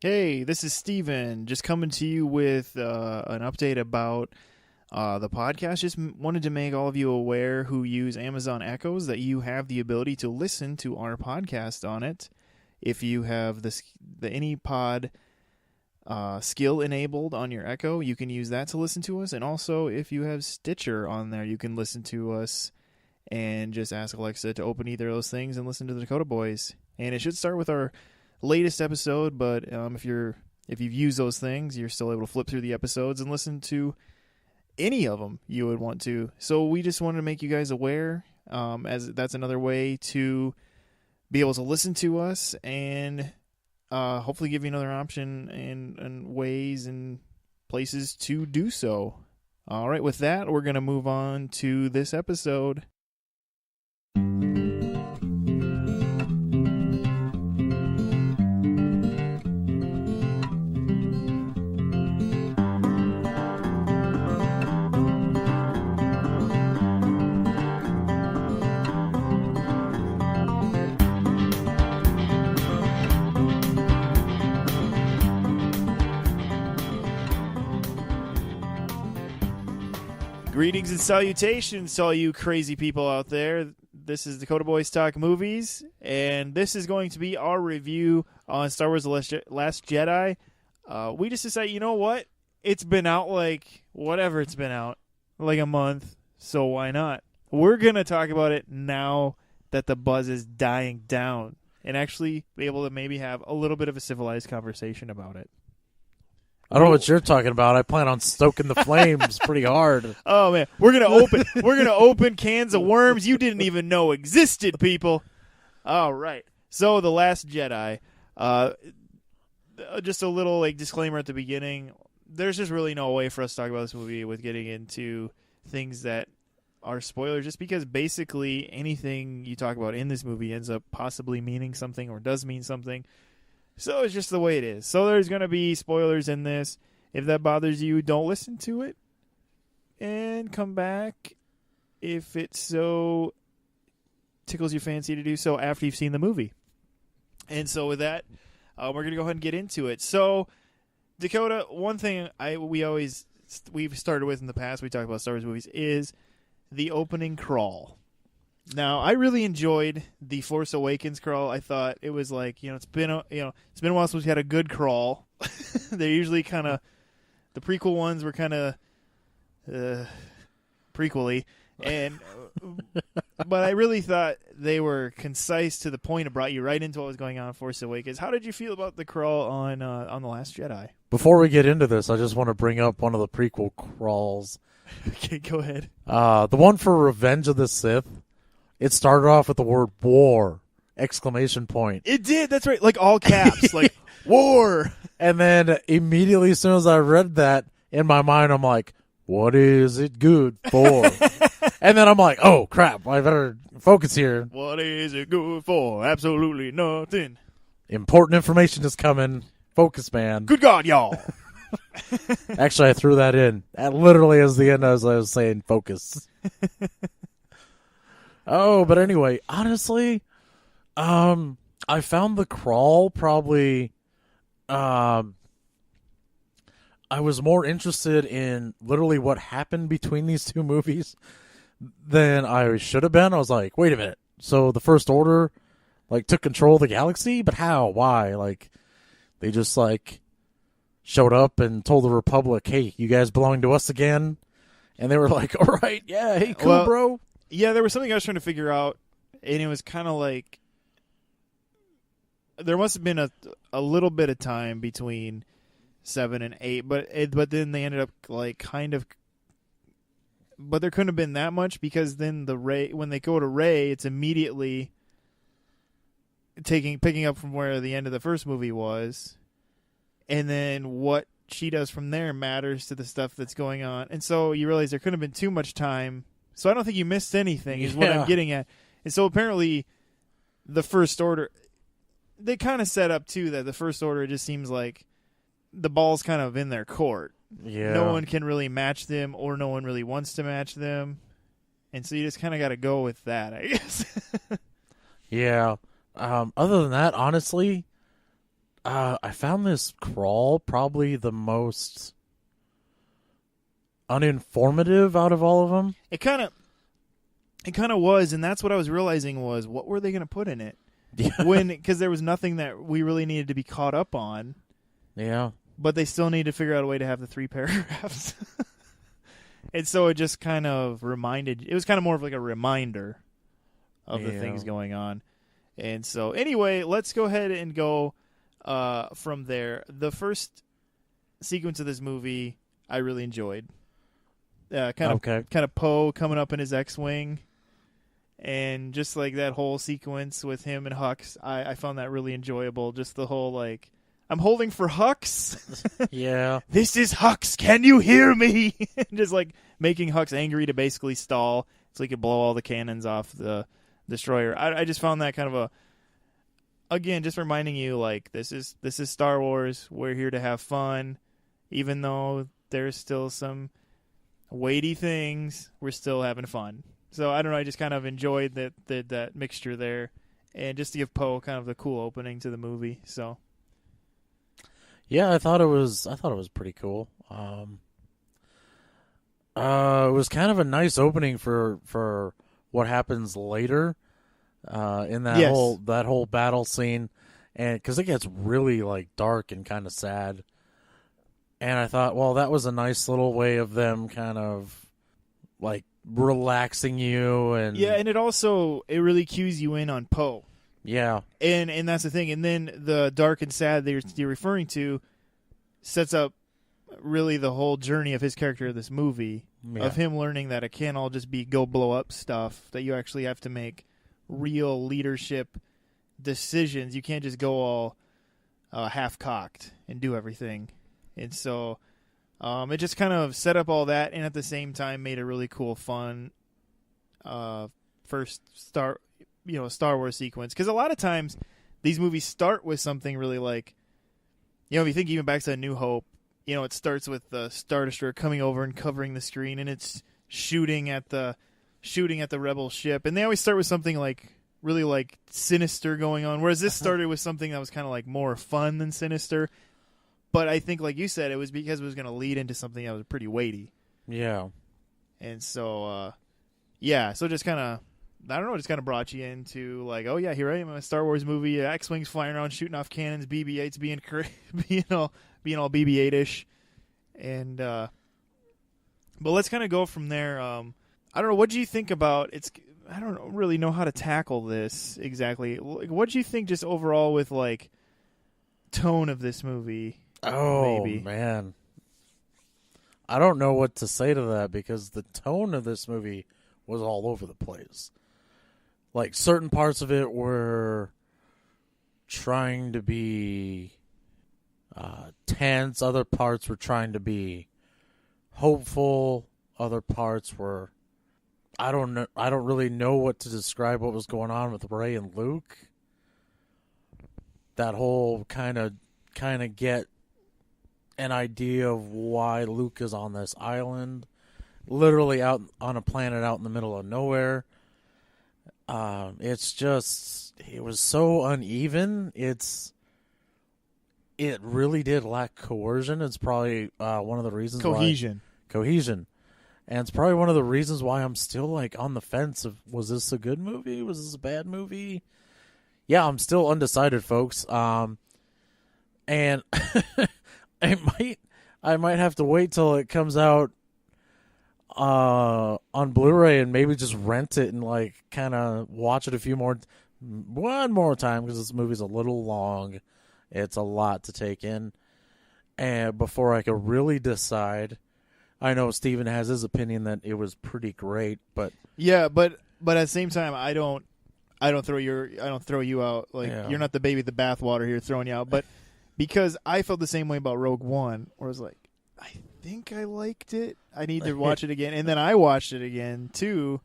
Hey, this is Steven, just coming to you with an update about the podcast. Just wanted to make all of you aware who use Amazon Echoes that you have the ability to listen to our podcast on it. If you have the AnyPod skill enabled on your Echo, you can use that to listen to us. And also, if you have Stitcher on there, you can listen to us and just ask Alexa to open either of those things and listen to the Dakota Boys. And it should start with our latest episode, but if you've used those things, you're still able to flip through the episodes and listen to any of them you would want to. So we just wanted to make you guys aware, as that's another way to be able to listen to us and hopefully give you another option and ways and places to do so. All right, with that, we're going to move on to this episode. Greetings and salutations to all you crazy people out there. This is Dakota Boys Talk Movies, and this is going to be our review on Star Wars The Last Jedi. We just decided, you know what? It's been out like a month, so why not? We're going to talk about it now that the buzz is dying down and actually be able to maybe have a little bit of a civilized conversation about it. I don't know what you're talking about. I plan on stoking the flames pretty hard. Oh man, we're gonna open cans of worms you didn't even know existed, people. All right. So The Last Jedi. Just a little disclaimer at the beginning. There's just really no way for us to talk about this movie with getting into things that are spoilers, just because basically anything you talk about in this movie ends up possibly meaning something or does mean something. So it's just the way it is. So there's going to be spoilers in this. If that bothers you, don't listen to it. And come back if it so tickles your fancy to do so after you've seen the movie. And so with that, we're going to go ahead and get into it. So, Dakota, one thing we've started with in the past, we talk about Star Wars movies, is the opening crawl. Now, I really enjoyed the Force Awakens crawl. I thought it was it's been a while since we had a good crawl. They're usually kind of, the prequel ones were kind of prequely, and but I really thought they were concise to the point. It brought you right into what was going on in Force Awakens. How did you feel about the crawl on The Last Jedi? Before we get into this, I just want to bring up one of the prequel crawls. Okay, go ahead. The one for Revenge of the Sith. It started off with the word war, ! It did, that's right, like all caps, like, war! And then immediately as soon as I read that, in my mind I'm like, what is it good for? And then I'm like, oh crap, I better focus here. What is it good for? Absolutely nothing. Important information is coming. Focus, man. Good God, y'all. Actually, I threw that in. That literally is the end as I was saying focus. Oh, but anyway, honestly, I found the crawl probably, I was more interested in literally what happened between these two movies than I should have been. I was like, wait a minute. So the First Order, took control of the galaxy? But how? Why? They just, showed up and told the Republic, hey, you guys belong to us again? And they were like, all right, yeah, hey, cool, bro. Yeah, there was something I was trying to figure out, and it was kind of like there must have been a little bit of time between 7 and 8, but then they ended up but there couldn't have been that much, because then when they go to Rey, it's immediately picking up from where the end of the first movie was, and then what she does from there matters to the stuff that's going on, and so you realize there couldn't have been too much time. So I don't think you missed anything, is what I'm getting at. And so apparently the First Order, they kind of set up, too, that the First Order just seems like the ball's kind of in their court. Yeah. No one can really match them, or no one really wants to match them. And so you just kind of got to go with that, I guess. Yeah. Other than that, honestly, I found this crawl probably the most uninformative out of all of them. It kind of was, and that's what I was realizing was, what were they going to put in it? Yeah. Because there was nothing that we really needed to be caught up on. Yeah. But they still need to figure out a way to have the 3 paragraphs. And so it just kind of it was kind of more of like a reminder of the things going on. And so anyway, let's go ahead and go from there. The first sequence of this movie I really enjoyed. Kind of Poe coming up in his X-Wing. And just like that whole sequence with him and Hux, I found that really enjoyable. Just the whole like, I'm holding for Hux. Yeah. This is Hux. Can you hear me? Just like making Hux angry to basically stall so he could blow all the cannons off the destroyer. I just found that kind of again, just reminding you like this is Star Wars. We're here to have fun, even though there's still some weighty things. We're still having fun. So I don't know. I just kind of enjoyed that mixture there, and just to give Poe kind of the cool opening to the movie. So. Yeah, I thought it was pretty cool. It was kind of a nice opening for what happens later in that whole battle scene, and because it gets really like dark and kind of sad. And I thought, well, that was a nice little way of them kind of like relaxing you, and it really cues you in on Poe. Yeah, and that's the thing. And then the dark and sad that you're referring to sets up really the whole journey of his character of this movie, of him learning that it can't all just be go blow up stuff, that you actually have to make real leadership decisions. You can't just go all half-cocked and do everything. And so it just kind of set up all that, and at the same time made a really cool, fun first Star Wars sequence. Because a lot of times these movies start with something really like, if you think even back to A New Hope, it starts with the Star Destroyer coming over and covering the screen, and it's shooting at the rebel ship. And they always start with something like really like sinister going on, whereas this started with something that was kind of like more fun than sinister. But I think, like you said, it was because it was going to lead into something that was pretty weighty. Yeah. And so, so just kind of, I don't know, just kind of brought you into like, oh yeah, here I am in a Star Wars movie, X-Wings flying around, shooting off cannons, BB-8s being all BB-8ish, and but let's kind of go from there. I don't know, what do you think about it's? I don't really know how to tackle this exactly. What do you think just overall with like tone of this movie? Oh maybe? Man, I don't know what to say to that, because the tone of this movie was all over the place. Like, certain parts of it were trying to be tense. Other parts were trying to be hopeful. Other parts were, I don't know. I don't really know what to describe what was going on with Rey and Luke. That whole kind of get an idea of why Luke is on this island, literally out on a planet out in the middle of nowhere. It's just, it was so uneven. It really did lack coercion. It's probably one of the reasons cohesion. And it's probably one of the reasons why I'm still like on the fence of, was this a good movie? Was this a bad movie? Yeah, I'm still undecided, folks. And I might have to wait till it comes out on Blu-ray and maybe just rent it and like kind of watch it one more time, because this movie's a little long. It's a lot to take in, and before I could really decide. I know Steven has his opinion that it was pretty great, but yeah, but at the same time, I don't throw you out. Like, You're not the baby with the bathwater here throwing you out, but because I felt the same way about Rogue One, where I was like, I think I liked it. I need to watch it again, and then I watched it again too,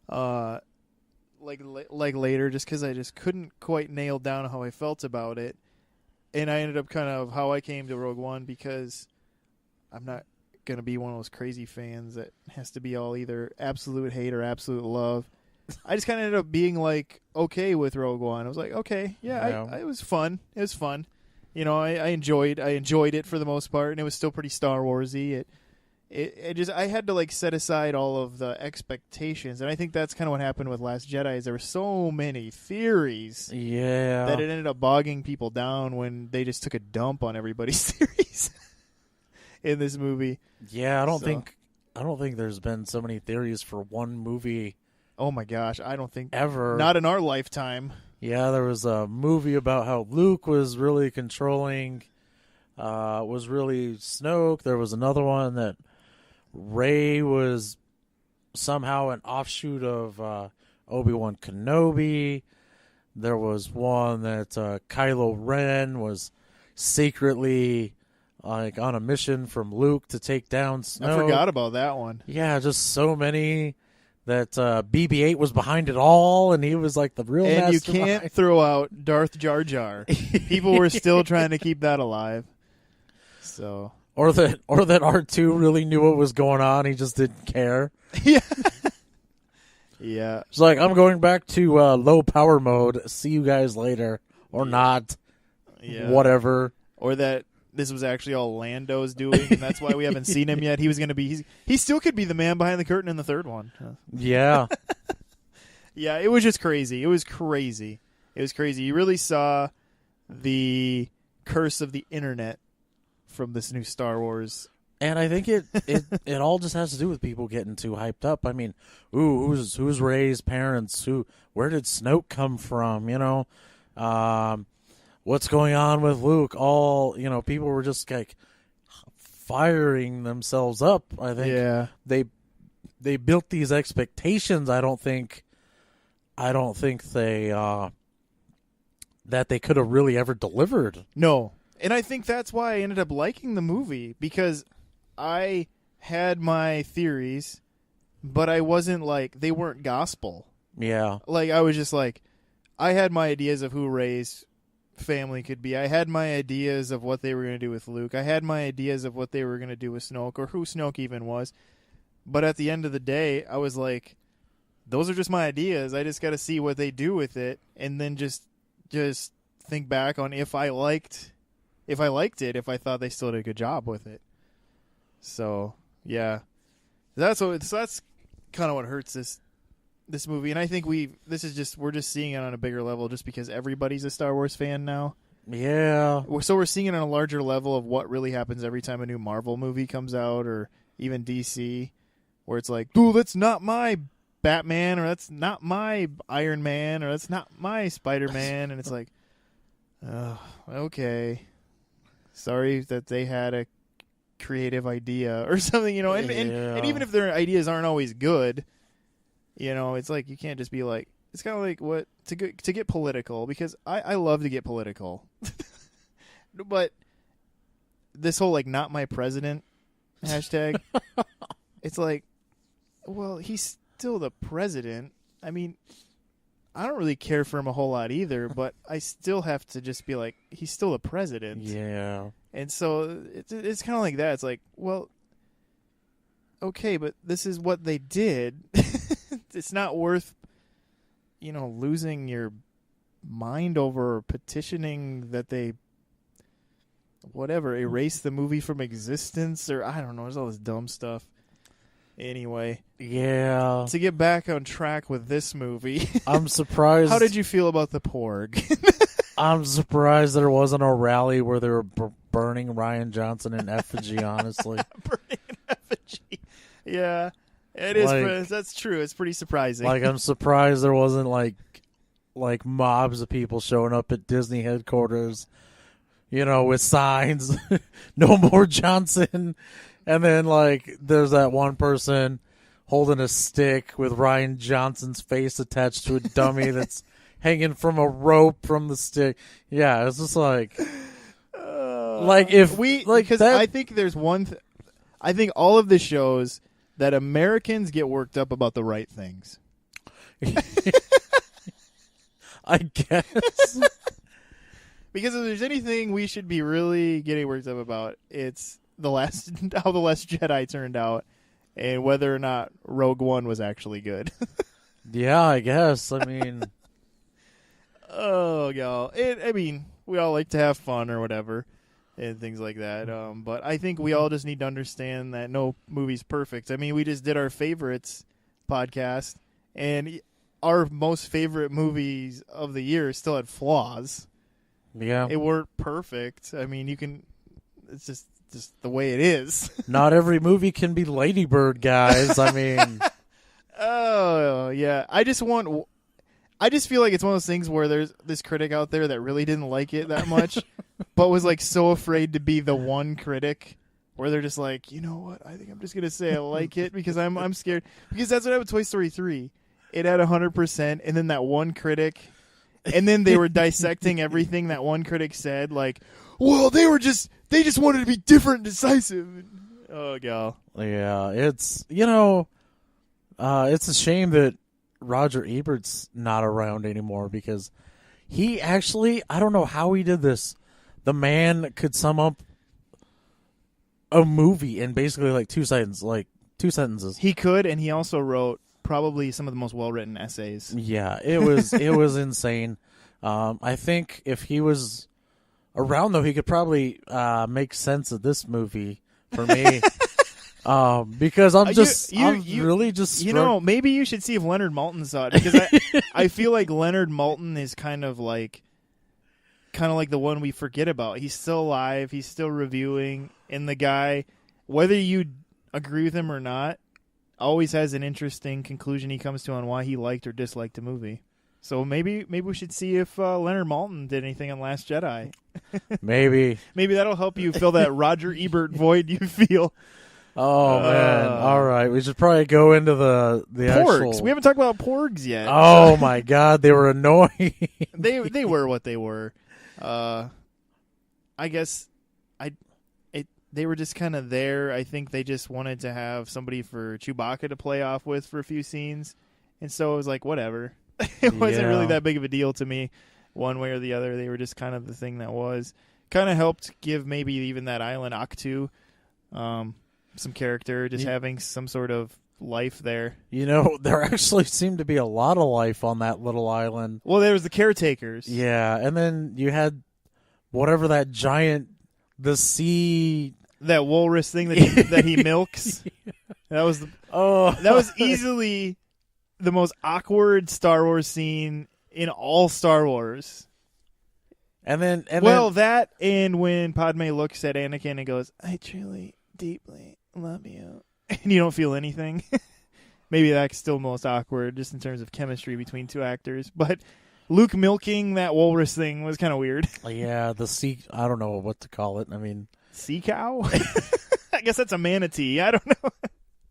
like later, just because I just couldn't quite nail down how I felt about it, and I ended up kind of how I came to Rogue One, because I'm not gonna be one of those crazy fans that has to be all either absolute hate or absolute love. I just kind of ended up being like okay with Rogue One. I was like, okay, it was fun. It was fun. I enjoyed it for the most part, and it was still pretty Star Warsy. It just, I had to like set aside all of the expectations, and I think that's kind of what happened with Last Jedi. Is there were so many theories, that it ended up bogging people down when they just took a dump on everybody's theories in this movie. Yeah, I don't think there's been so many theories for one movie. Oh my gosh, I don't think ever. Not in our lifetime. Yeah, there was a movie about how Luke was really controlling, was really Snoke. There was another one that Rey was somehow an offshoot of Obi-Wan Kenobi. There was one that Kylo Ren was secretly like on a mission from Luke to take down Snoke. I forgot about that one. Yeah, just so many. That BB-8 was behind it all, and he was like the real mastermind. And you can't throw out Darth Jar Jar. People were still trying to keep that alive. So, or that R2 really knew what was going on. He just didn't care. Yeah. Yeah. It's like, I'm going back to low power mode. See you guys later, or not. Yeah. Whatever. Or that this was actually all Lando's doing, and that's why we haven't seen him yet. He was going to be. He still could be the man behind the curtain in the third one. Yeah. Yeah, it was just crazy. It was crazy. You really saw the curse of the internet from this new Star Wars. And I think it all just has to do with people getting too hyped up. I mean, who's Rey's parents? Where did Snoke come from? What's going on with Luke? All, people were just like firing themselves up. I think they built these expectations. I don't think they that they could have really ever delivered. No. And I think that's why I ended up liking the movie, because I had my theories, but I wasn't like, they weren't gospel. Yeah. Like, I was just like, I had my ideas of who Rey's family could be. I had my ideas of what they were going to do with Luke. I had my ideas of what they were going to do with Snoke, or who Snoke even was. But at the end of the day, I was like, those are just my ideas. I just got to see what they do with it, and then just think back on if I liked it, if I thought they still did a good job with it. So, yeah. That's kind of what hurts this movie, and I think we're just seeing it on a bigger level just because everybody's a Star Wars fan now. Yeah. So we're seeing it on a larger level of what really happens every time a new Marvel movie comes out, or even DC, where it's like, dude, that's not my Batman, or that's not my Iron Man, or that's not my Spider-Man, and it's like, oh, okay. Sorry that they had a creative idea or something, and even if their ideas aren't always good, it's like you can't just be like, it's kind of like what to get political, because I love to get political, but this whole like not my president hashtag, it's like, well, he's still the president. I mean, I don't really care for him a whole lot either, but I still have to just be like, he's still the president. Yeah. And so it's kind of like that. It's like, well, okay, but this is what they did. It's not worth, losing your mind over petitioning that they, erase the movie from existence, or I don't know. There's all this dumb stuff. Anyway. Yeah. To get back on track with this movie. I'm surprised. How did you feel about the Porg? I'm surprised there wasn't a rally where they were burning Ryan Johnson in effigy, honestly. Burning in effigy. Yeah. It is. That's true. It's pretty surprising. Like, I'm surprised there wasn't, like mobs of people showing up at Disney headquarters, with signs, no more Johnson. And then, there's that one person holding a stick with Ryan Johnson's face attached to a dummy that's hanging from a rope from the stick. Yeah, it's just like because I think there's one. I think all of this shows that Americans get worked up about the right things. I guess. Because if there's anything we should be really getting worked up about, it's how the Last Jedi turned out, and whether or not Rogue One was actually good. Yeah, I guess. I mean, oh, y'all. we all like to have fun or whatever and things like that. But I think we all just need to understand that no movie's perfect. I mean, we just did our favorites podcast, and our most favorite movies of the year still had flaws. Yeah. It weren't perfect. I mean, it's just the way it is. Not every movie can be Lady Bird, guys. I mean, oh yeah. I just feel like it's one of those things where there's this critic out there that really didn't like it that much, but was like so afraid to be the one critic where they're just like, you know what? I think I'm just gonna say I like it because I'm scared, because that's what happened with Toy Story 3. It had 100%, and then that one critic, and then they were dissecting everything that one critic said, like, well, they just wanted to be different and decisive. Oh god. yeah, it's it's a shame that Roger Ebert's not around anymore, because he actually, I don't know how he did this. The man could sum up a movie in basically like two sentences. He could, and he also wrote probably some of the most well-written essays. Yeah, it was insane. I think if he was around, though, he could probably make sense of this movie for me. Because I'm really just maybe you should see if Leonard Maltin saw it, because I feel like Leonard Maltin is kind of like the one we forget about. He's still alive, he's still reviewing, and the guy, whether you agree with him or not, always has an interesting conclusion he comes to on why he liked or disliked a movie. So maybe we should see if Leonard Maltin did anything on Last Jedi. Maybe that'll help you fill that Roger Ebert void you feel. Oh man! All right, we should probably go into the porgs. actual. We haven't talked about porgs yet. Oh my god, they were annoying. They were what they were. I guess they were just kind of there. I think they just wanted to have somebody for Chewbacca to play off with for a few scenes, and so it was like whatever. It wasn't really that big of a deal to me, one way or the other. They were just kind of the thing that was. Kind of helped give maybe even that island Octu some character, just having some sort of life there. There actually seemed to be a lot of life on that little island. Well, there was the caretakers. Yeah, and then you had whatever that giant, that walrus thing that he milks. That was easily the most awkward Star Wars scene in all Star Wars. And when Padme looks at Anakin and goes, "I truly, deeply love you," and you don't feel anything. Maybe that's still most awkward, just in terms of chemistry between two actors. But Luke milking that walrus thing was kind of weird. Yeah, I don't know what to call it. I mean, sea cow? I guess that's a manatee. I don't know.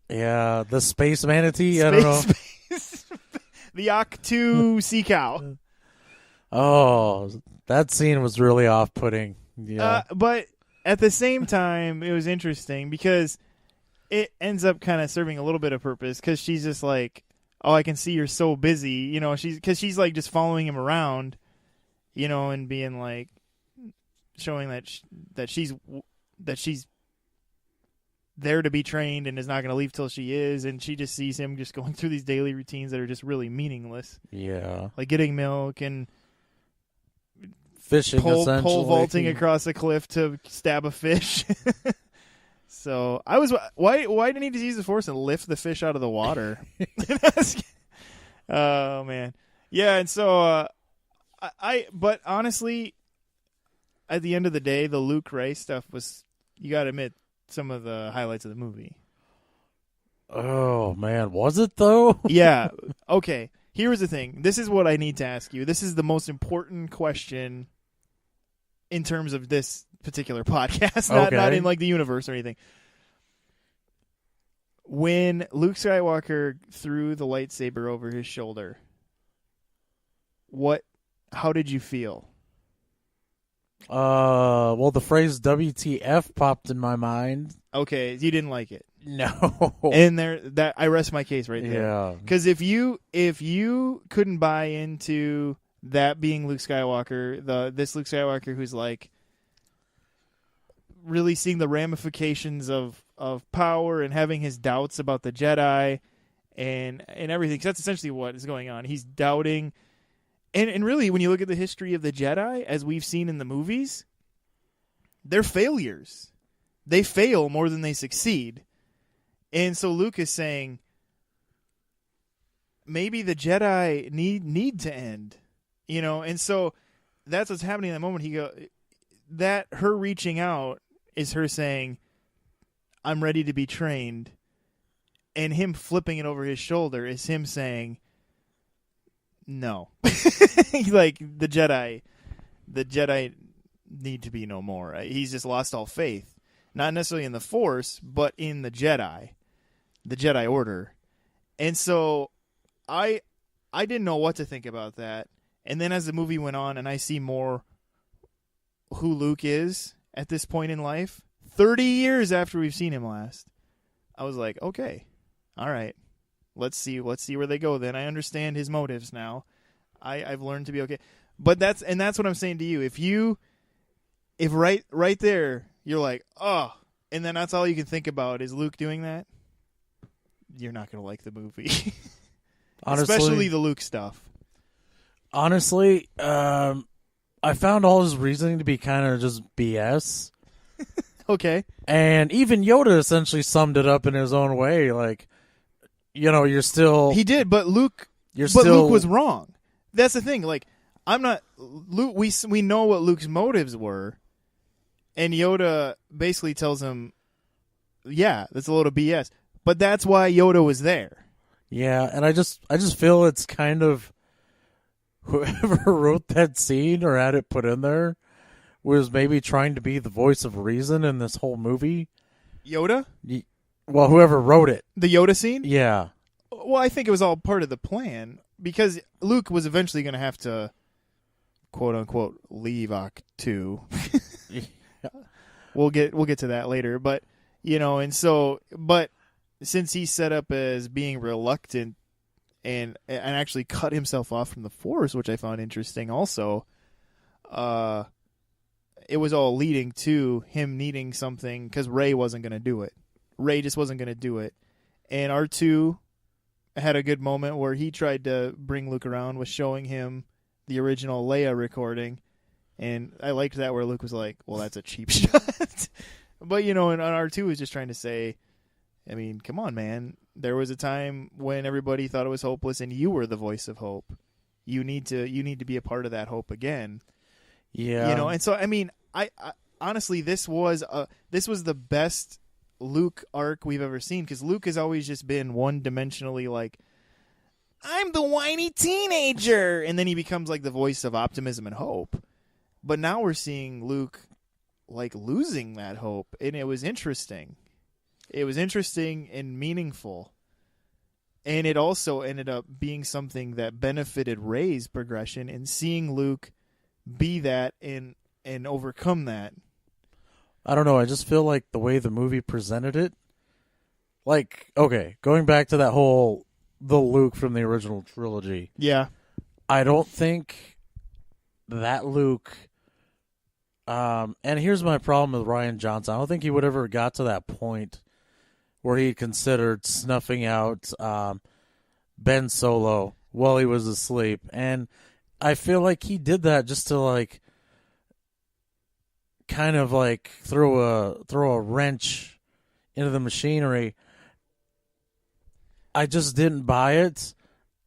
Yeah, the space manatee. I don't know. The Octu sea cow. Oh, that scene was really off-putting. Yeah, but at the same time, it was interesting because it ends up kind of serving a little bit of purpose, because she's just like, "Oh, I can see you're so busy," she's like just following him around, and being like, showing that she's there to be trained and is not going to leave till she is, and she just sees him just going through these daily routines that are just really meaningless. Yeah, like getting milk and fishing, pole vaulting across a cliff to stab a fish. So I was, why didn't he just use the Force and lift the fish out of the water? Oh man, yeah. And so but honestly, at the end of the day, the Luke Ray stuff was, you got to admit, some of the highlights of the movie. Oh man, was it though? Yeah. Okay. Here's the thing. This is what I need to ask you. This is the most important question in terms of this particular podcast, not in like the universe or anything. When Luke Skywalker threw the lightsaber over his shoulder, how did you feel? Well, the phrase WTF popped in my mind. Okay, you didn't like it. No. And I rest my case right there. Yeah. Because if you couldn't buy into that being Luke Skywalker, this Luke Skywalker who's like really seeing the ramifications of power and having his doubts about the Jedi and everything, 'cause that's essentially what is going on. He's doubting And really, when you look at the history of the Jedi, as we've seen in the movies, they're failures. They fail more than they succeed. And so Luke is saying, maybe the Jedi need to end, and so that's what's happening in that moment. That her reaching out is her saying, I'm ready to be trained, and him flipping it over his shoulder is him saying, no. Like, the Jedi need to be no more. He's just lost all faith, not necessarily in the Force, but in the Jedi Order. And so I didn't know what to think about that. And then as the movie went on and I see more who Luke is at this point in life, 30 years after we've seen him last, I was like, okay, all right, let's see where they go then. I understand his motives now. I've learned to be okay. But that's what I'm saying to you. If right there you're like, oh, and then that's all you can think about is Luke doing that, you're not going to like the movie. Honestly, especially the Luke stuff. Honestly, I found all his reasoning to be kind of just BS. Okay. And even Yoda essentially summed it up in his own way. Like, you're still... He did, but Luke was wrong. That's the thing. Like, I'm not... Luke. We know what Luke's motives were. And Yoda basically tells him, yeah, that's a load of BS. But that's why Yoda was there. Yeah, and I just feel it's kind of... Whoever wrote that scene or had it put in there was maybe trying to be the voice of reason in this whole movie. Yoda? Well, whoever wrote it. The Yoda scene? Yeah. Well, I think it was all part of the plan because Luke was eventually going to have to, quote unquote, leave Octo 2. Yeah. We'll get to that later, but but since he's set up as being reluctant and actually cut himself off from the Force, which I found interesting also, it was all leading to him needing something because Rey wasn't going to do it. Rey just wasn't going to do it. And R2 had a good moment where he tried to bring Luke around with showing him the original Leia recording. And I liked that where Luke was like, well, that's a cheap shot. But, and R2 was just trying to say, I mean, come on, man. There was a time when everybody thought it was hopeless and you were the voice of hope. You need to be a part of that hope again. Yeah. And so, I mean, I honestly, this was the best Luke arc we've ever seen because Luke has always just been one-dimensionally like, I'm the whiny teenager, and then he becomes like the voice of optimism and hope. But now we're seeing Luke like losing that hope, and it was interesting. It was interesting and meaningful. And it also ended up being something that benefited Rey's progression and seeing Luke be that and overcome that. I don't know. I just feel like the way the movie presented it, like, okay, going back to that whole the Luke from the original trilogy. Yeah. I don't think that Luke, and here's my problem with Rian Johnson. I don't think he would ever got to that point where he considered snuffing out Ben Solo while he was asleep. And I feel like he did that just to like kind of like throw a wrench into the machinery. I just didn't buy it,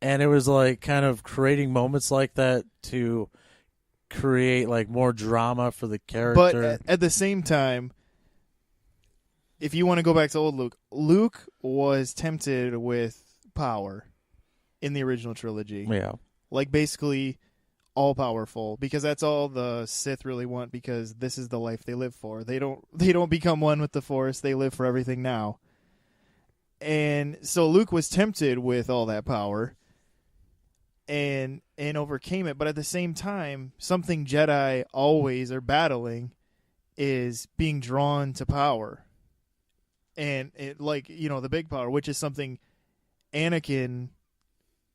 and it was like kind of creating moments like that to create like more drama for the character. But at the same time, if you want to go back to old Luke was tempted with power in the original trilogy. Yeah. Like basically all powerful because that's all the Sith really want because this is the life they live for. They don't become one with the Force. They live for everything now. And so Luke was tempted with all that power and overcame it. But at the same time, something Jedi always are battling is being drawn to power. And it, like, the big power, which is something Anakin,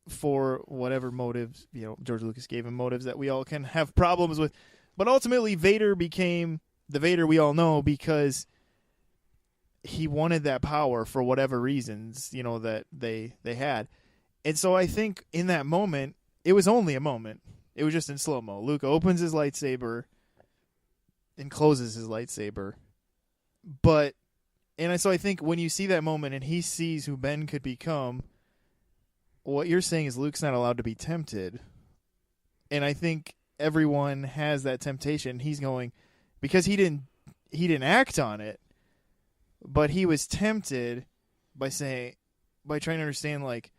for whatever motives, George Lucas gave him motives that we all can have problems with. But ultimately, Vader became the Vader we all know because he wanted that power for whatever reasons, that they had. And so I think in that moment, it was only a moment, It was just in slow-mo. Luke opens his lightsaber and closes his lightsaber. So I think when you see that moment and he sees who Ben could become, what you're saying is Luke's not allowed to be tempted. And I think everyone has that temptation. He's going, because he didn't act on it, but he was tempted by trying to understand, like,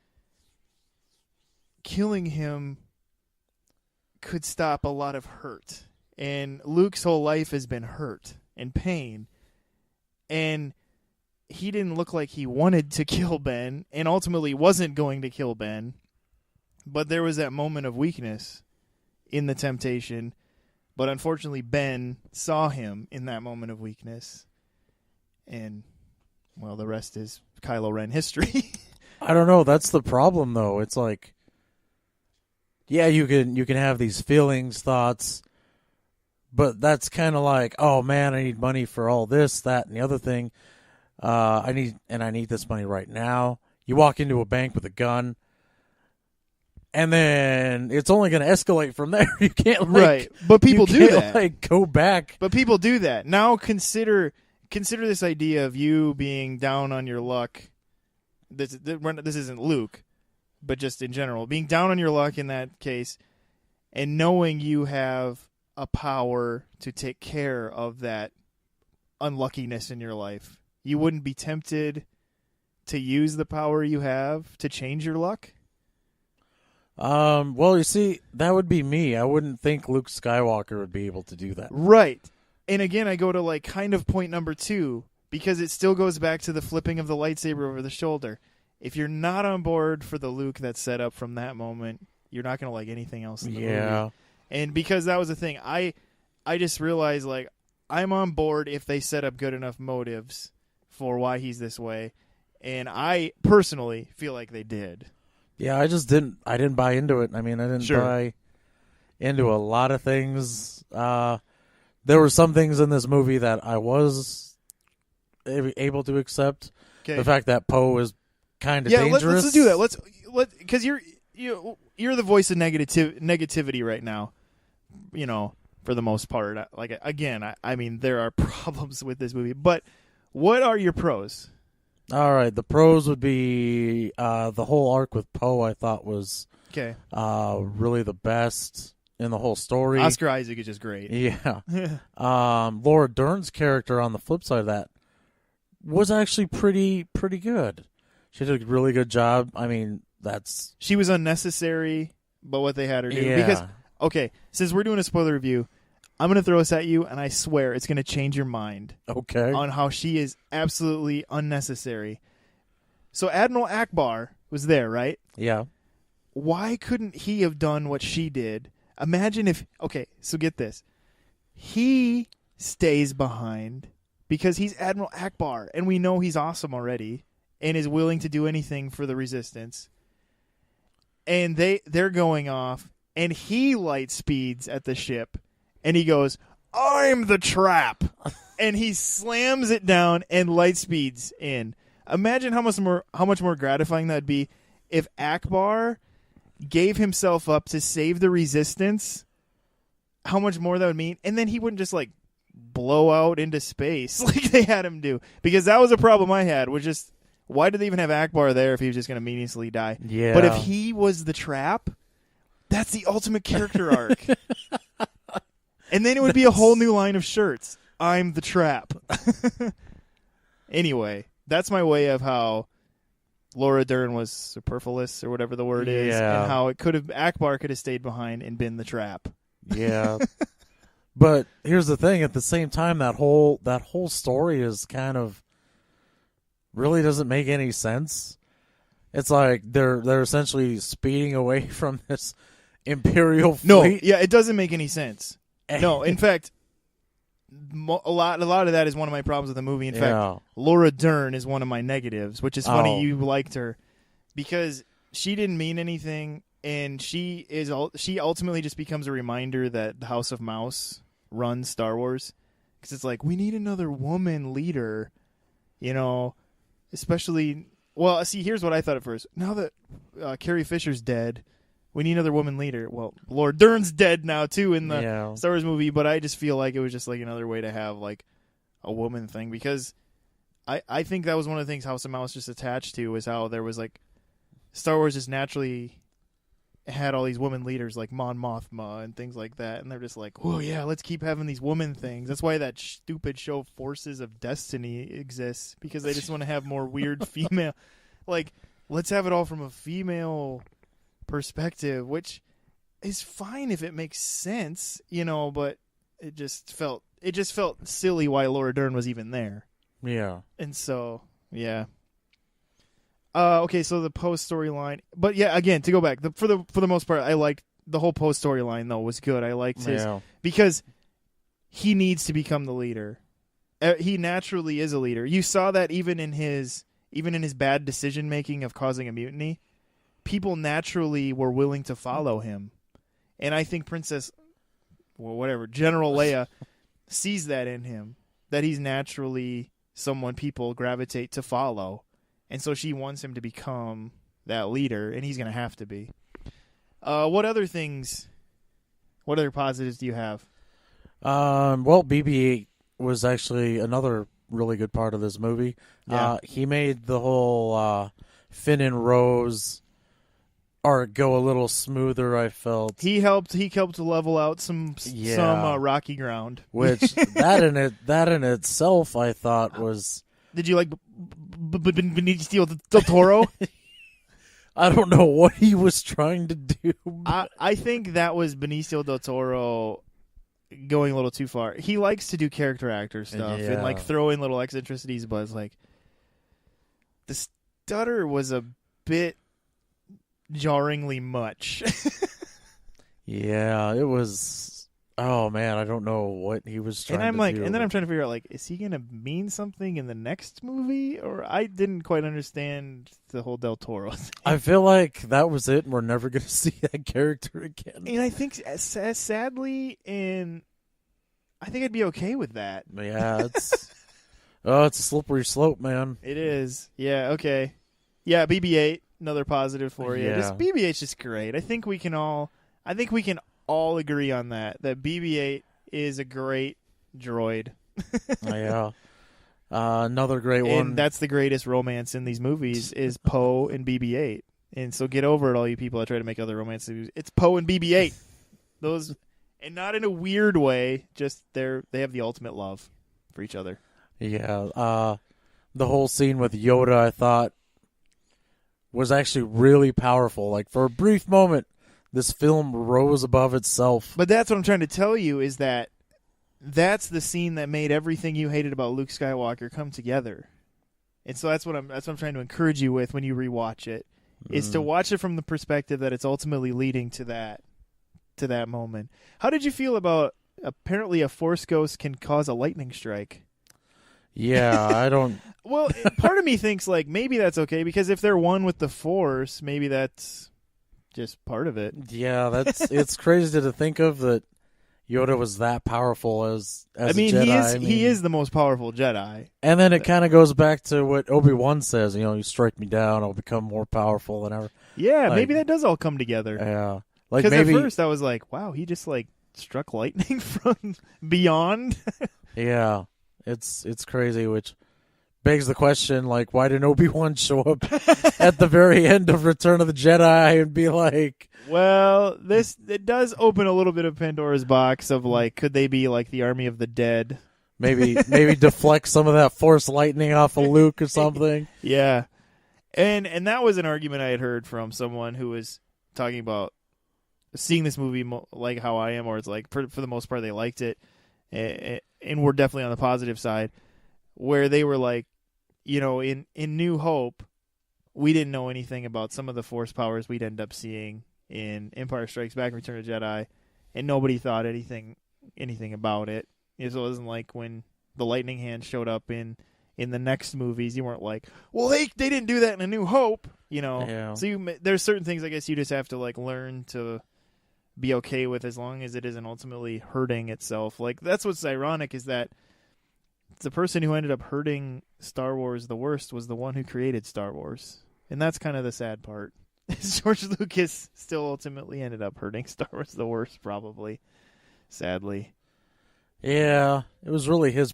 killing him could stop a lot of hurt. And Luke's whole life has been hurt and pain. And he didn't look like he wanted to kill Ben and ultimately wasn't going to kill Ben. But there was that moment of weakness in the temptation. But unfortunately, Ben saw him in that moment of weakness. And, well, the rest is Kylo Ren history. I don't know. That's the problem, though. It's like, yeah, you can have these feelings, thoughts, but that's kind of like, oh man, I need money for all this, that, and the other thing. I need this money right now. You walk into a bank with a gun, and then it's only going to escalate from there. You can't right, but people do that. Like, go back. But people do that. Now consider this idea of you being down on your luck. This isn't Luke, but just in general, being down on your luck in that case, and knowing you have a power to take care of that unluckiness in your life. You wouldn't be tempted to use the power you have to change your luck? Well, you see, that would be me. I wouldn't think Luke Skywalker would be able to do that. Right. And again, I go to like kind of point number 2, because it still goes back to the flipping of the lightsaber over the shoulder. If you're not on board for the Luke that's set up from that moment, you're not going to like anything else in the movie. And because that was the thing, I just realized, like, I'm on board if they set up good enough motives for why he's this way. And I personally feel like they did. Yeah, I didn't buy into it. I mean, I didn't buy into a lot of things. There were some things in this movie that I was able to accept. Okay. The fact that Poe is kind of dangerous. Let's do that. Let's because you're the voice of negativity right now. You know, for the most part. Like, again, I mean, there are problems with this movie, but what are your pros? All right, the pros would be the whole arc with Poe. I thought was really the best in the whole story. Oscar Isaac is just great. Yeah. Laura Dern's character on the flip side of that was actually pretty good. She did a really good job. I mean, she was unnecessary, but what they had her do. Yeah. Because, okay, since we're doing a spoiler review, I'm going to throw this at you, and I swear it's going to change your mind. Okay. On how she is absolutely unnecessary. So Admiral Akbar was there, right? Yeah. Why couldn't he have done what she did? Imagine if... Okay, so get this. He stays behind because he's Admiral Akbar, and we know he's awesome already and is willing to do anything for the Resistance. And they're going off, and he light speeds at the ship, and he goes, "I'm the trap," and he slams it down and light speeds in. Imagine how much more gratifying that'd be if Akbar gave himself up to save the Resistance. How much more that would mean, and then he wouldn't just like blow out into space like they had him do. Because that was a problem I had. Was just, why did they even have Akbar there if he was just going to meaninglessly die? Yeah. But if he was the trap, that's the ultimate character arc. And then it would be a whole new line of shirts. I'm the trap. Anyway, that's my way of how Laura Dern was superfluous, or whatever the word is, and how Akbar could have stayed behind and been the trap. Yeah. But here's the thing, at the same time, that whole story is kind of really doesn't make any sense. It's like they're essentially speeding away from this Imperial fleet. No, yeah, it doesn't make any sense. No, in fact, a lot of that is one of my problems with the movie. In fact, Laura Dern is one of my negatives, which is funny you liked her, because she didn't mean anything, and she ultimately just becomes a reminder that the House of Mouse runs Star Wars, because it's like, we need another woman leader, you know, especially. Well, see, here's what I thought at first. Now that Carrie Fisher's dead, We need another woman leader. Well, Laura Dern's dead now too in the Yeah. Star Wars movie, but I just feel like it was just like another way to have like a woman thing, because I think that was one of the things House of Mouse just attached to, is how there was like Star Wars just naturally had all these women leaders like Mon Mothma and things like that, and they're just like, oh yeah, let's keep having these woman things. That's why that stupid show Forces of Destiny exists, because they just want to have more weird female, like, let's have it all from a female perspective, which is fine if it makes sense, but it just felt silly why Laura Dern was even there. Yeah. And so, yeah. Okay, so the Poe storyline, but yeah, again, to go back, for the most part, I liked the whole Poe storyline. Though was good. I liked his, because he needs to become the leader. He naturally is a leader. You saw that even in his bad decision making of causing a mutiny, people naturally were willing to follow him, and I think General Leia sees that in him, that he's naturally someone people gravitate to follow. And so she wants him to become that leader, and he's going to have to be. What other positives do you have? Well, BB-8 was actually another really good part of this movie. Yeah. He made the whole Finn and Rose arc go a little smoother, I felt. He helped to level out some rocky ground. Which that in itself, I thought was. Did you like Benicio del Toro? I don't know what he was trying to do. I think that was Benicio del Toro going a little too far. He likes to do character actor stuff and like throw in little eccentricities, but it's like the stutter was a bit jarringly much. Yeah, it was. Oh man, I don't know what he was trying to do. And then I'm trying to figure out, like, is he gonna mean something in the next movie? Or I didn't quite understand the whole Del Toro thing. I feel like that was it, and we're never gonna see that character again. And I think, sadly, and I think I'd be okay with that. Yeah, it's it's a slippery slope, man. It is. Yeah. Okay. Yeah. BB-8, another positive for you. Yeah. BB-8's just great. I think we can all agree on that BB-8 is a great droid. Yeah. Another great one. And that's the greatest romance in these movies is Poe and BB-8. And so get over it, all you people that try to make other romance movies. It's Poe and BB-8. Those, and not in a weird way, just they have the ultimate love for each other. Yeah. The whole scene with Yoda, I thought, was actually really powerful. Like, for a brief moment, this film rose above itself. But that's what I'm trying to tell you, is that's the scene that made everything you hated about Luke Skywalker come together. And so that's what I'm trying to encourage you with when you rewatch it, is to watch it from the perspective that it's ultimately leading to that moment. How did you feel about, apparently a Force ghost can cause a lightning strike? Yeah, I don't. Well, part of me thinks like maybe that's okay, because if they're one with the Force, maybe that's just part of it. Yeah, it's crazy to think of that Yoda was that powerful as I mean, a Jedi. He is the most powerful Jedi. And then it kind of goes back to what Obi-Wan says, you strike me down, I'll become more powerful than ever. Yeah, maybe that does all come together. Yeah. Like, because maybe, at first I was like, wow, he just like struck lightning from beyond. Yeah. It's crazy, which begs the question, like, why didn't Obi-Wan show up at the very end of Return of the Jedi and be like... Well, it does open a little bit of Pandora's box of, like, could they be like the army of the dead? Maybe deflect some of that Force lightning off of Luke or something. Yeah. And that was an argument I had heard from someone who was talking about seeing this movie like how I am, or it's like, for the most part, they liked it. And we're definitely on the positive side, where they were like, in New Hope, we didn't know anything about some of the Force powers we'd end up seeing in Empire Strikes Back and Return of the Jedi, and nobody thought anything about it. So it wasn't like when the lightning hand showed up in the next movies, you weren't like, well, they didn't do that in A New Hope, Yeah. So there's certain things I guess you just have to like learn to be okay with, as long as it isn't ultimately hurting itself. Like, that's what's ironic, is that the person who ended up hurting Star Wars the worst was the one who created Star Wars. And that's kind of the sad part. George Lucas still ultimately ended up hurting Star Wars the worst, probably. Sadly. Yeah, it was really his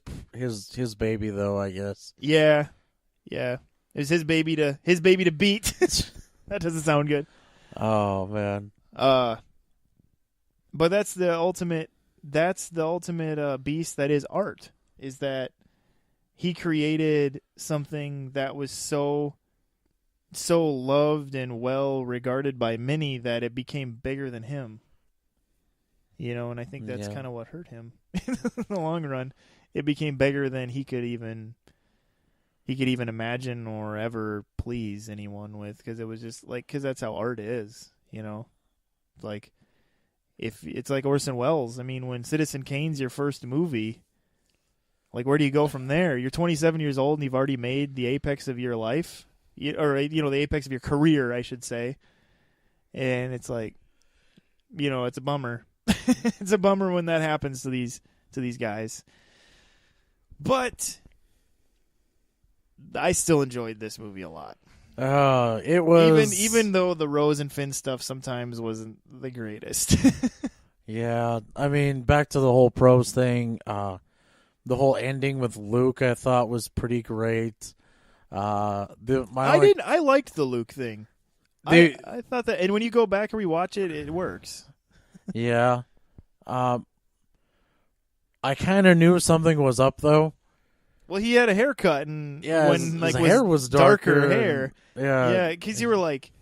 baby though, I guess. Yeah. It was his baby to beat. That doesn't sound good. Oh man. But that's the ultimate beast that is art. Is that he created something that was so loved and well regarded by many that it became bigger than him. And I think that's kind of what hurt him in the long run. It became bigger than he could even imagine or ever please anyone with, because it was just because that's how art is, Like, if it's like Orson Welles. I mean, when Citizen Kane's your first movie, like, where do you go from there? You're 27 years old and you've already made the apex of your life, or the apex of your career, I should say. And it's like, it's a bummer. It's a bummer when that happens to these guys. But I still enjoyed this movie a lot. It was even though the Rose and Finn stuff sometimes wasn't the greatest. Yeah, I mean, back to the whole pros thing. The whole ending with Luke, I thought was pretty great. I liked the Luke thing. I thought that, and when you go back and rewatch it, it works. Yeah. I kind of knew something was up, though. Well, he had a haircut, and his hair was darker hair. Yeah, because you were like,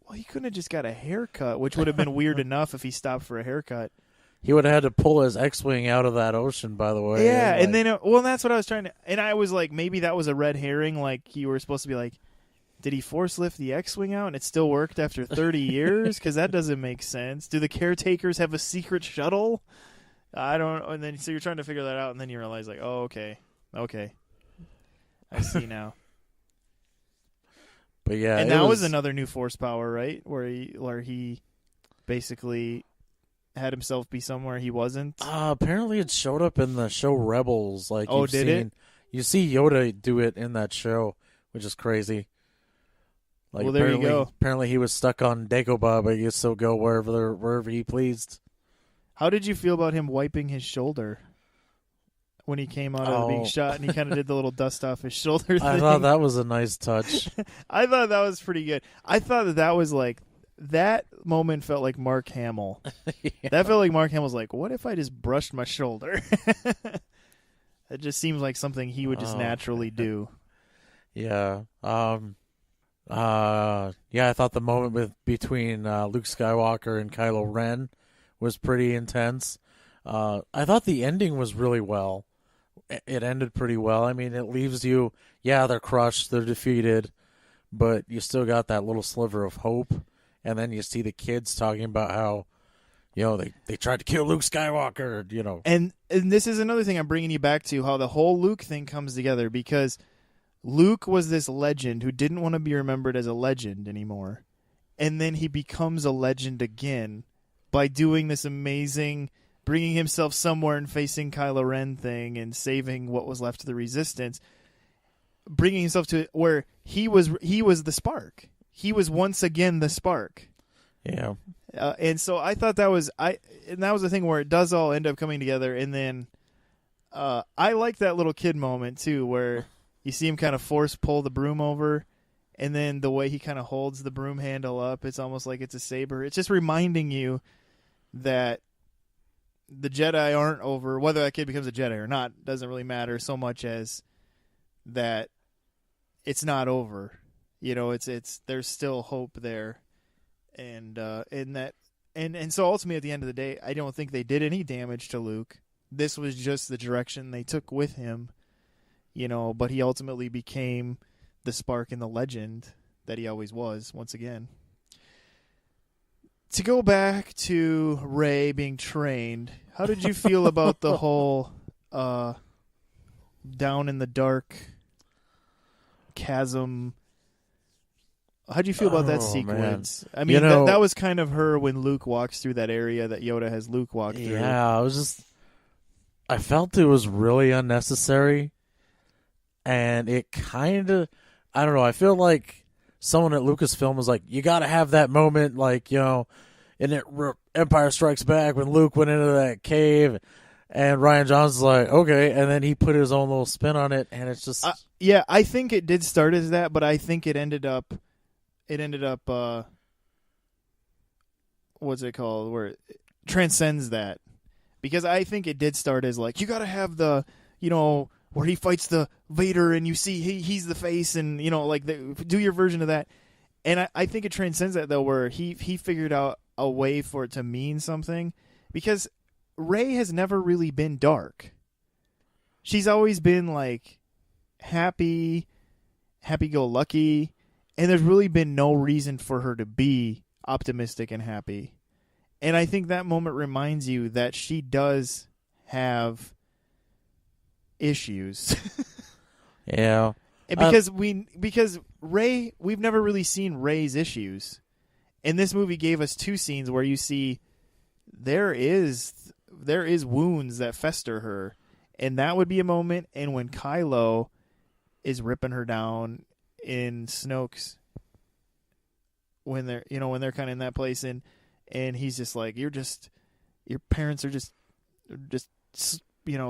well, he couldn't have just got a haircut, which would have been weird enough if he stopped for a haircut. He would have had to pull his X-Wing out of that ocean, by the way. Yeah, and then, that's what I was trying to, and I was like, maybe that was a red herring, like you were supposed to be like, did he force lift the X-Wing out and it still worked after 30 years? Because that doesn't make sense. Do the caretakers have a secret shuttle? I don't. And then so you're trying to figure that out, and then you realize like, oh, okay, I see now. But yeah, and that was another new force power, right? Where he basically had himself be somewhere he wasn't. Apparently, it showed up in the show Rebels. Like, did it? You see Yoda do it in that show, which is crazy. Like, well, there you go. Apparently, he was stuck on Dagobah, but he could still go wherever he pleased. How did you feel about him wiping his shoulder when he came out of being shot, and he kind of did the little dust off his shoulder thing? I thought that was a nice touch. I thought that was pretty good. I thought that was like, that moment felt like Mark Hamill. Yeah. That felt like Mark Hamill's like, what if I just brushed my shoulder? It just seems like something he would just naturally do. Yeah. I thought the moment between Luke Skywalker and Kylo Ren was pretty intense. I thought the ending was really well. It ended pretty well. I mean, it leaves you, they're crushed, they're defeated, but you still got that little sliver of hope. And then you see the kids talking about how, they tried to kill Luke Skywalker, And this is another thing I'm bringing you back to, how the whole Luke thing comes together, because Luke was this legend who didn't want to be remembered as a legend anymore. And then he becomes a legend again by doing this amazing, bringing himself somewhere and facing Kylo Ren thing and saving what was left of the Resistance, bringing himself to where he was the spark. He was once again the spark. Yeah. And so I thought that was the thing where it does all end up coming together. And then I like that little kid moment too, where you see him kind of force pull the broom over, and then the way he kind of holds the broom handle up, it's almost like it's a saber. It's just reminding you that the Jedi aren't over. Whether that kid becomes a Jedi or not doesn't really matter so much as that it's not over. It's there's still hope there, and so ultimately at the end of the day, I don't think they did any damage to Luke. This was just the direction they took with him, but he ultimately became the spark and the legend that he always was once again. To go back to Rey being trained, how did you feel about the whole down in the dark chasm? How'd you feel about that sequence? Man. I mean, that was kind of her when Luke walks through that area that Yoda has Luke walk through. Yeah, I felt it was really unnecessary, and it kind of, I don't know, I feel like someone at Lucasfilm was like, you got to have that moment, like, in Empire Strikes Back when Luke went into that cave, and Rian Johnson's like, okay, and then he put his own little spin on it, and it's just yeah, I think it did start as that, but I think it ended up what's it called, where it transcends that, because I think it did start as like, you got to have the, where he fights the Vader and you see he's the face, and like do your version of that, and I think it transcends that though, where he figured out a way for it to mean something, because Rey has never really been dark. She's always been like happy-go-lucky, and there's really been no reason for her to be optimistic and happy. And I think that moment reminds you that she does have issues. Yeah. And because Rey, we've never really seen Rey's issues. And this movie gave us 2 scenes where you see there is wounds that fester her. And that would be a moment, and when Kylo is ripping her down in Snoke's, when they're kind of in that place, and he's just like, your parents are just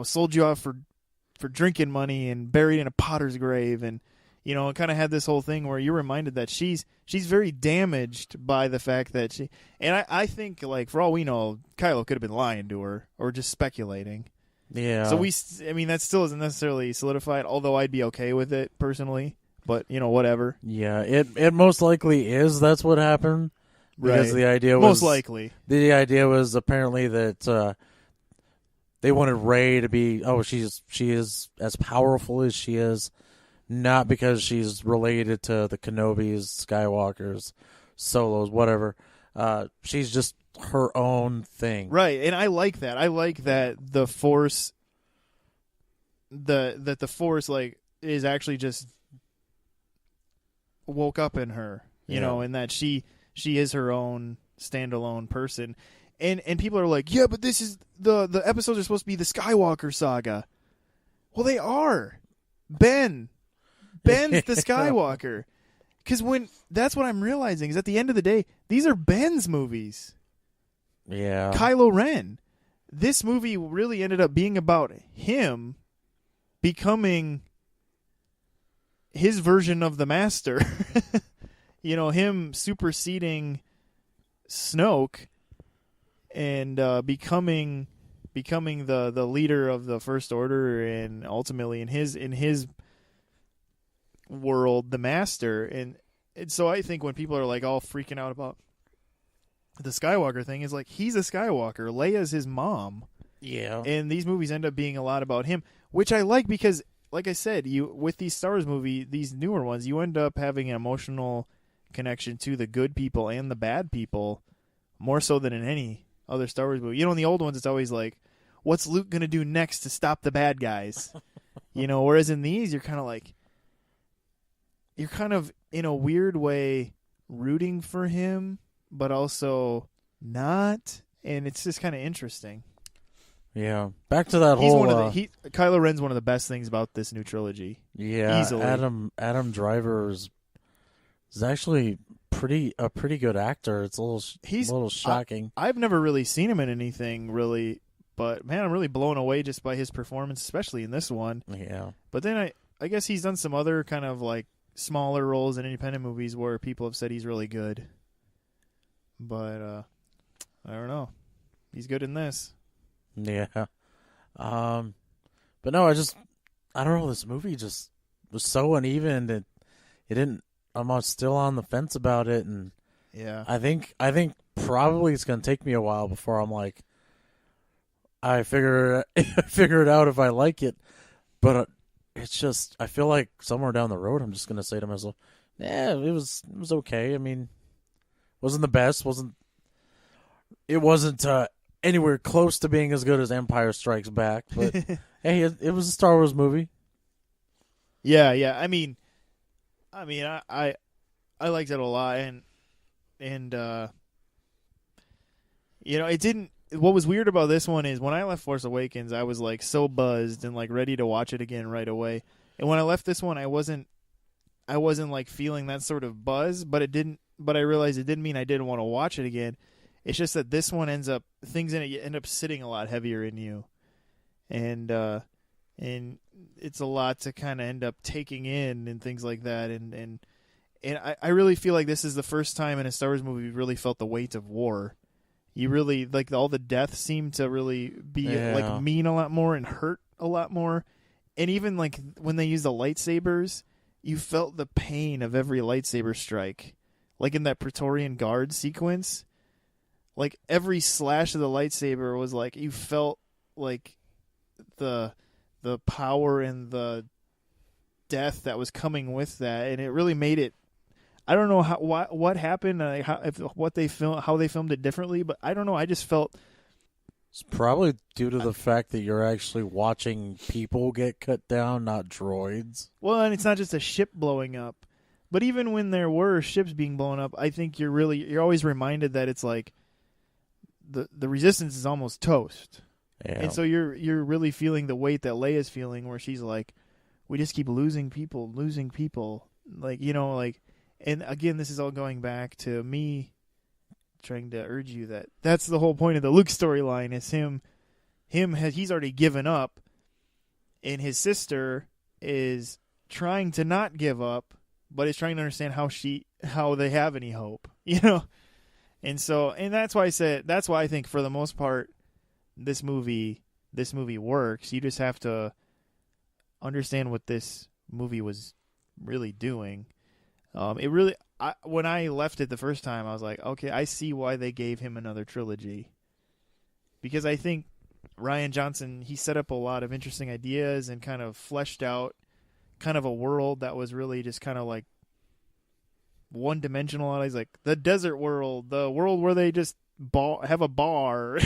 sold you off for drinking money and buried in a potter's grave, and it kind of had this whole thing where you're reminded that she's very damaged by the fact that she, and I think, like, for all we know, Kylo could have been lying to her or just speculating. Yeah. So that still isn't necessarily solidified, although I'd be okay with it personally, but whatever. Yeah, it most likely is. That's what happened. Because Right. the idea was most likely. The idea was apparently that they wanted Rey to be, she is as powerful as she is, not because she's related to the Kenobis, Skywalkers, Solos, whatever. She's just her own thing. Right, and I like that. I like that the Force the Force like is actually just woke up in her, and that she is her own standalone person. And people are like, yeah, but this is the episodes are supposed to be the Skywalker saga. Well, they are. Ben's the Skywalker. Because that's what I'm realizing is at the end of the day, these are Ben's movies. Yeah. Kylo Ren. This movie really ended up being about him becoming his version of the Master. Him superseding Snoke and becoming the leader of the First Order, and ultimately in his world, the Master. And so I think when people are like all freaking out about the Skywalker thing, is like, he's a Skywalker. Leia's his mom. Yeah. And these movies end up being a lot about him, which I like because, like I said, with these Star Wars movies, these newer ones, you end up having an emotional connection to the good people and the bad people more so than in any other Star Wars movie. In the old ones, it's always like, what's Luke going to do next to stop the bad guys? Whereas in these, you're kind of in a weird way rooting for him, but also not. And it's just kind of interesting. Yeah. Back to that whole... Kylo Ren's one of the best things about this new trilogy. Yeah. Easily. Adam Driver is actually a pretty good actor. It's a little shocking. I've never really seen him in anything really, but man, I'm really blown away just by his performance, especially in this one. Yeah. But then I guess he's done some other kind of like smaller roles in independent movies where people have said he's really good. But I don't know. He's good in this. Yeah. But no, I don't know, this movie just was so uneven that it didn't... I'm still on the fence about it, and yeah, I think probably it's gonna take me a while before I'm like, I figure it out if I like it. But it's just, I feel like somewhere down the road I'm just gonna say to myself, yeah, it was okay. I mean, wasn't the best, it wasn't anywhere close to being as good as Empire Strikes Back, but hey, it was a Star Wars movie. Yeah. I mean, I liked it a lot, and it didn't. What was weird about this one is when I left Force Awakens, I was like so buzzed and like ready to watch it again right away. And when I left this one, I I wasn't like feeling that sort of buzz, but it didn't. But I realized it didn't mean I didn't want to watch it again. It's just that this one things in it end up sitting a lot heavier in you, and it's a lot to kind of end up taking in and things like that. And I really feel like this is the first time in a Star Wars movie we really felt the weight of war. You really like all the deaths seem to really be like mean a lot more and hurt a lot more, and even like when they use the lightsabers, you felt the pain of every lightsaber strike. Like in that Praetorian Guard sequence, like every slash of the lightsaber was like you felt like the power and the death that was coming with that, and it really made it. I don't know what happened, how they filmed it differently, but I don't know. I just felt it's probably due to the fact that you're actually watching people get cut down, not droids. Well, and it's not just a ship blowing up. But even when there were ships being blown up, I think you're always reminded that it's like the Resistance is almost toast. Yeah. And so you're really feeling the weight that Leia's feeling, where she's like, we just keep losing people. Like, like, and again, this is all going back to me trying to urge you that that's the whole point of the Luke storyline is he's already given up, and his sister is trying to not give up, but is trying to understand how they have any hope, and that's why I think for the most part this movie works. You just have to understand what this movie was really doing. When I left it the first time, I was like, okay, I see why they gave him another trilogy, because I think Rian Johnson, he set up a lot of interesting ideas and kind of fleshed out kind of a world that was really just kind of like one-dimensional. He's like the desert world, the world where they just have a bar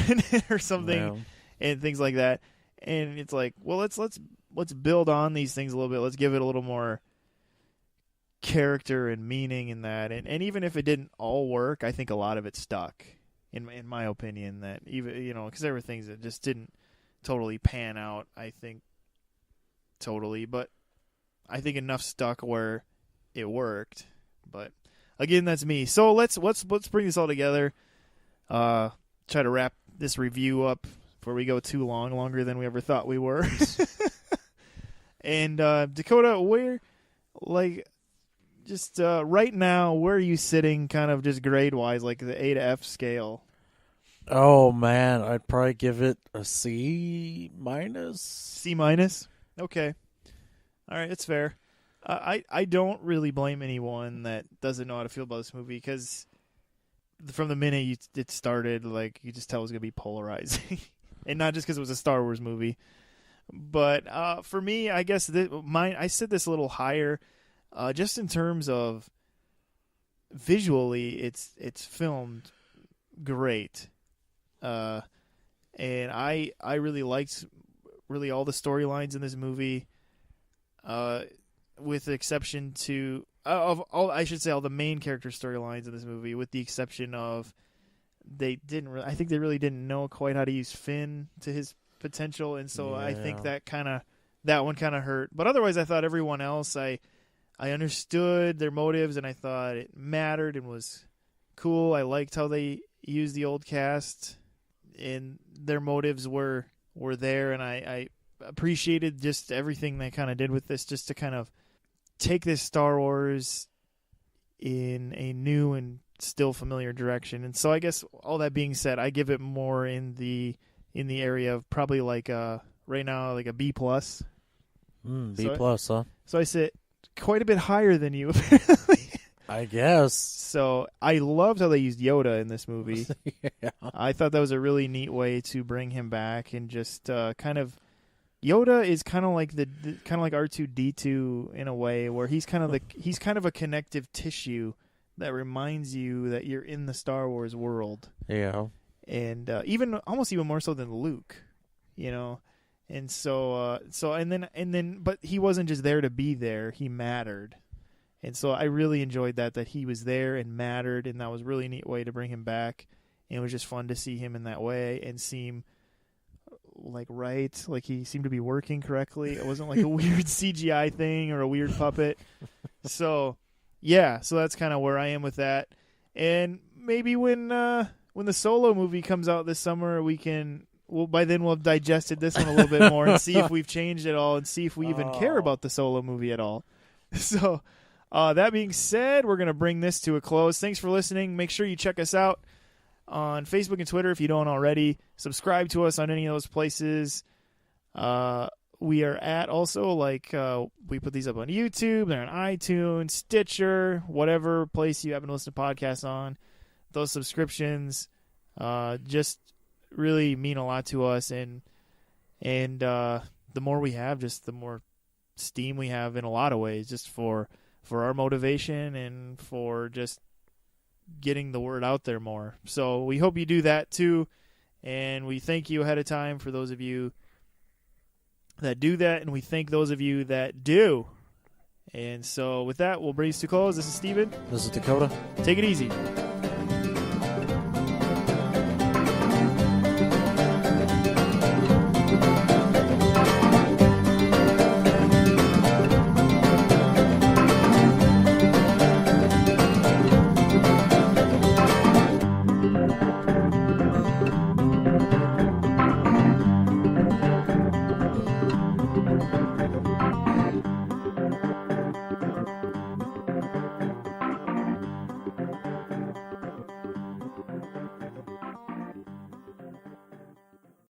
or something, and things like that. And it's like, well, let's build on these things a little bit. Let's give it a little more character and meaning in that. And even if it didn't all work, I think a lot of it stuck. In my opinion, that even because there were things that just didn't totally pan out. I think totally, but I think enough stuck where it worked. But again, that's me. So let's bring this all together. Try to wrap this review up before we go too longer than we ever thought we were. And Dakota, where, like, just right now, where are you sitting, kind of just grade wise, like the A to F scale? Oh man, I'd probably give it a C minus. C minus? Okay. All right, it's fair. I don't really blame anyone that doesn't know how to feel about this movie, because from the minute it started, like, you just tell it was going to be polarizing. And not just because it was a Star Wars movie. But for me, I guess I set this a little higher, just in terms of visually, it's filmed great. And I really liked really all the storylines in this movie, with the exception to of all, I should say, all the main character storylines in this movie, with the exception of I think they really didn't know quite how to use Finn to his potential, and so I think that one kind of hurt. But otherwise, I thought everyone else, I understood their motives, and I thought it mattered and was cool. I liked how they used the old cast, and their motives were there, and I appreciated just everything they kind of did with this, just to kind of take this Star Wars in a new and still familiar direction. And so I guess all that being said, I give it more in the area of probably like right now like a B+. B+, huh? So I sit quite a bit higher than you, apparently. I guess. So I loved how they used Yoda in this movie. Yeah. I thought that was a really neat way to bring him back, and just kind of Yoda is kind of like like R2-D2 in a way, where he's kind of a connective tissue that reminds you that you're in the Star Wars world. Yeah. And almost even more so than Luke, And so but he wasn't just there to be there, he mattered. And so I really enjoyed that he was there and mattered, and that was a really neat way to bring him back. And it was just fun to see him in that way and seem like he seemed to be working correctly. It wasn't like a weird CGI thing or a weird puppet. So, yeah, so that's kind of where I am with that. And maybe when the Solo movie comes out this summer, by then we'll have digested this one a little bit more and see if we've changed it all and see if we even care about the Solo movie at all. So, that being said, we're going to bring this to a close. Thanks for listening. Make sure you check us out on Facebook and Twitter if you don't already. Subscribe to us on any of those places. We are at also, we put these up on YouTube. They're on iTunes, Stitcher, whatever place you happen to listen to podcasts on. Those subscriptions just really mean a lot to us. And the more we have, just the more steam we have in a lot of ways, just for our motivation and for just getting the word out there more. So we hope you do that too. And we thank you ahead of time for those of you that do that, and we thank those of you that do. And so with that, we'll bring this to close. This is Steven. This is Dakota. Take it easy.